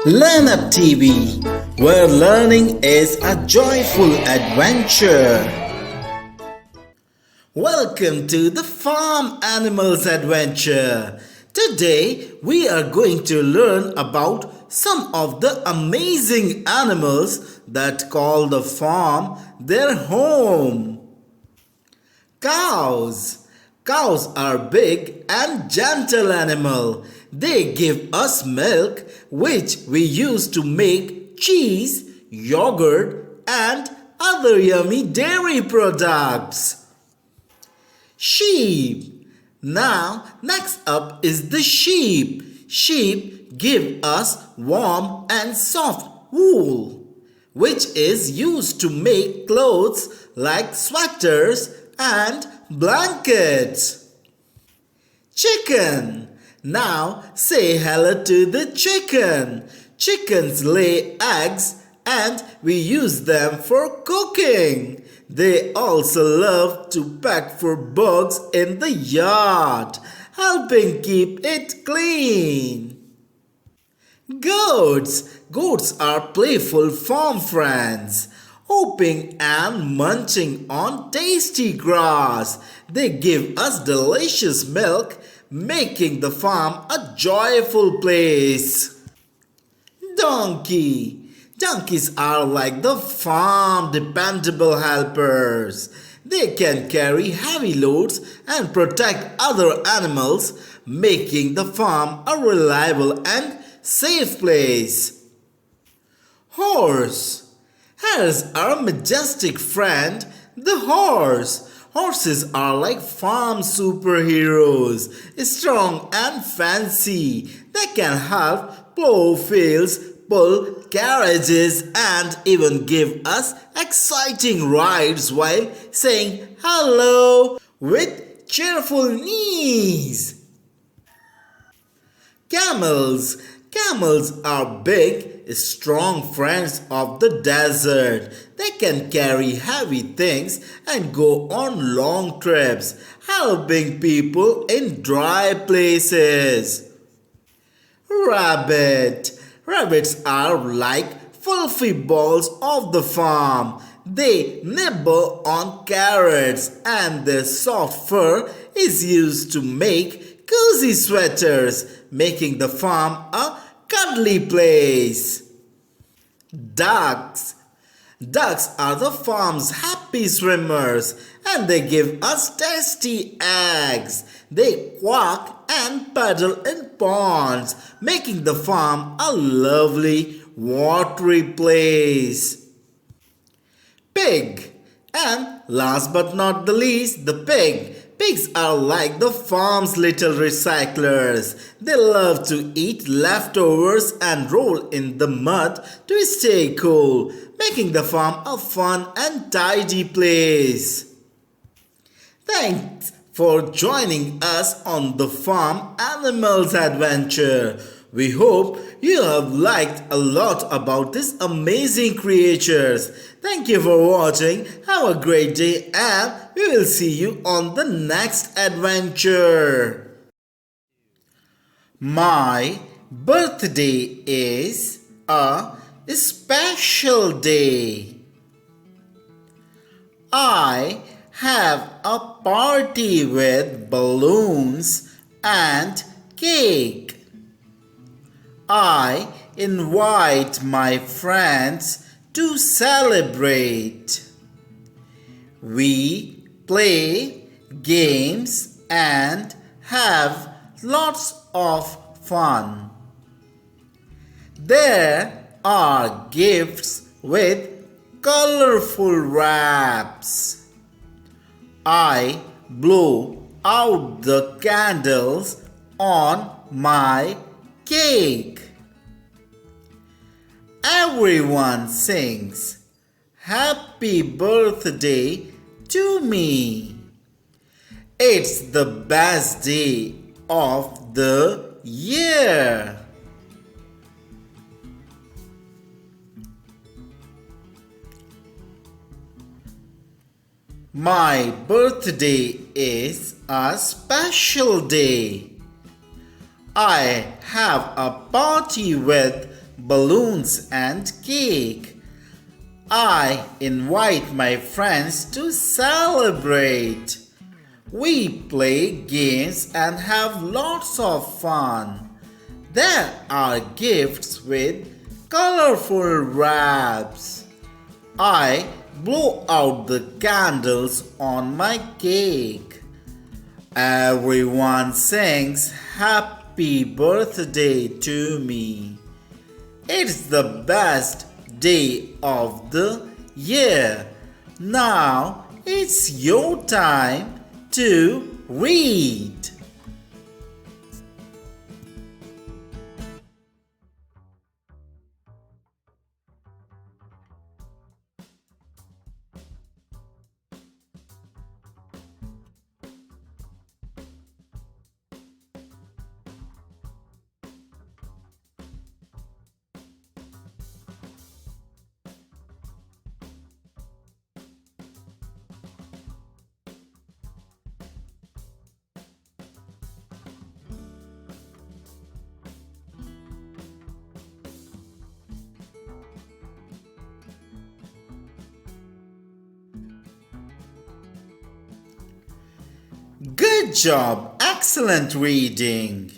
Learn Up TV, where learning is a joyful adventure. Welcome to the Farm Animals Adventure. Today we are going to learn about some of the amazing animals that call the farm their home. Cows. Cows are big and gentle animals. They give us milk, which we use to make cheese, yogurt, and other yummy dairy products. Sheep. Now, next up is the sheep. Sheep give us warm and soft wool, which is used to make clothes like sweaters and blankets. Chicken. Now say hello to the chicken. Chickens lay eggs and we use them for cooking. They also love to peck for bugs in the yard, helping keep it clean. Goats. Goats are playful farm friends, hopping and munching on tasty grass. They give us delicious milk, making the farm a joyful place. Donkey. Donkeys are like the farm dependable helpers. They can carry heavy loads and protect other animals, making the farm a reliable and safe place. Horse. Here's our majestic friend, the horse. Horses are like farm superheroes, strong and fancy. They can help plow fields, pull carriages, and even give us exciting rides while saying hello with cheerful knees. Camels. Camels are big, strong friends of the desert. They can carry heavy things and go on long trips, helping people in dry places. Rabbit. Rabbits are like fluffy balls of the farm. They nibble on carrots and their soft fur is used to make cozy sweaters, making the farm a cuddly place. Ducks. Ducks are the farm's happy swimmers and they give us tasty eggs. They quack and paddle in ponds, making the farm a lovely, watery place. Pig. And last but not the least, the pig. Pigs are like the farm's little recyclers. They love to eat leftovers and roll in the mud to stay cool, making the farm a fun and tidy place. Thanks for joining us on the Farm Animals Adventure. We hope you have liked a lot about these amazing creatures. Thank you for watching. Have a great day and we will see you on the next adventure. My birthday is a special day. I have a party with balloons and cake. I invite my friends to celebrate. We play games and have lots of fun. There are gifts with colorful wraps. I blow out the candles on my cake. Everyone sings happy birthday to me. It's the best day of the year. My birthday is a special day. I have a party with balloons and cake. I invite my friends to celebrate. We play games and have lots of fun. There are gifts with colorful wraps. I blow out the candles on my cake. Everyone sings happy birthday to me. It's the best day of the year. Now it's your time to read. Good job! Excellent reading!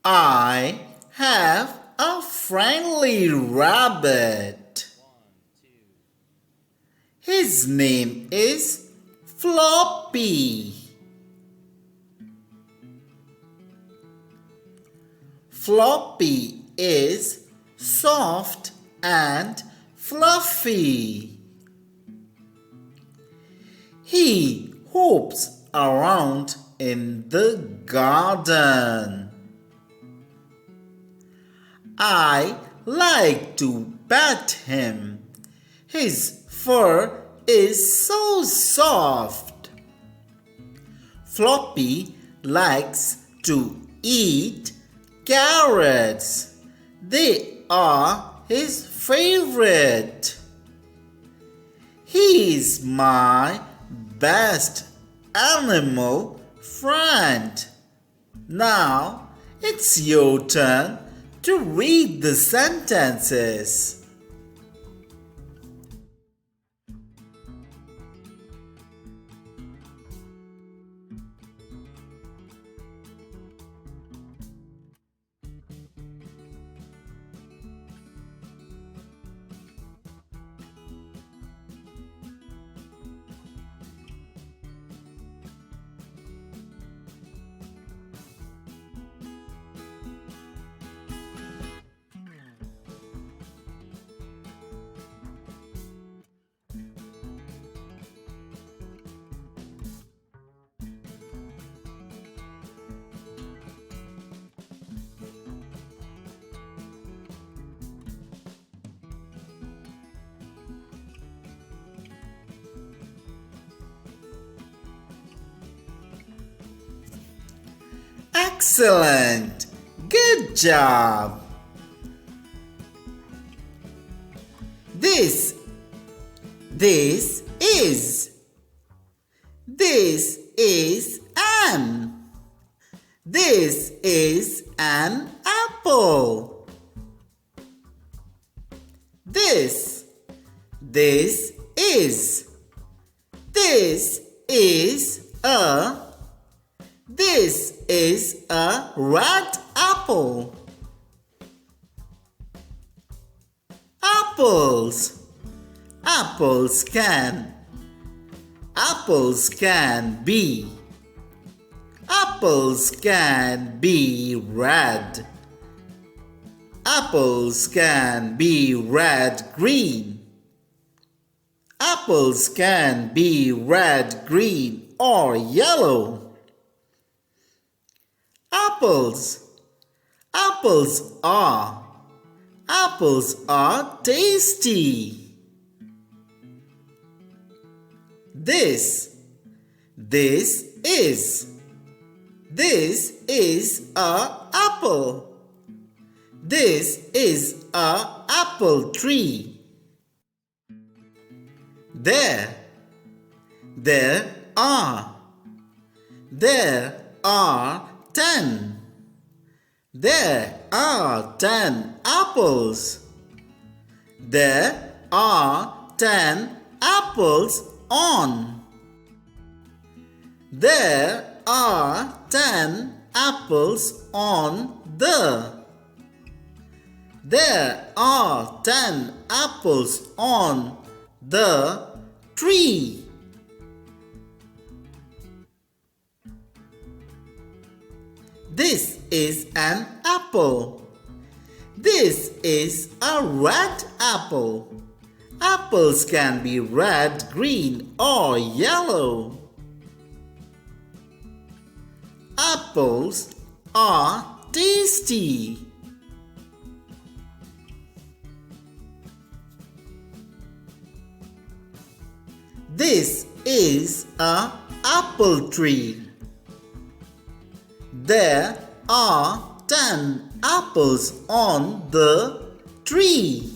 I have a friendly rabbit. His name is Floppy. Floppy is soft and fluffy. He hops around in the garden. I like to pet him. His fur is so soft. Floppy likes to eat carrots. They are his favorite. He is my best animal friend. Now it's your turn to read the sentences. Excellent! Good job! This is an this is an apple. This is this is a red apple. Apples. Apples can be red. Apples can be red green. Apples can be red green or yellow. Apples are tasty. This is a apple. This is a apple tree. There are 10. There are 10 apples. There are 10 apples on. There are 10 apples on the. There are 10 apples on the tree. This is an apple. This is a red apple. Apples can be red, green, or yellow. Apples are tasty. This is an apple tree. There are 10 apples on the tree.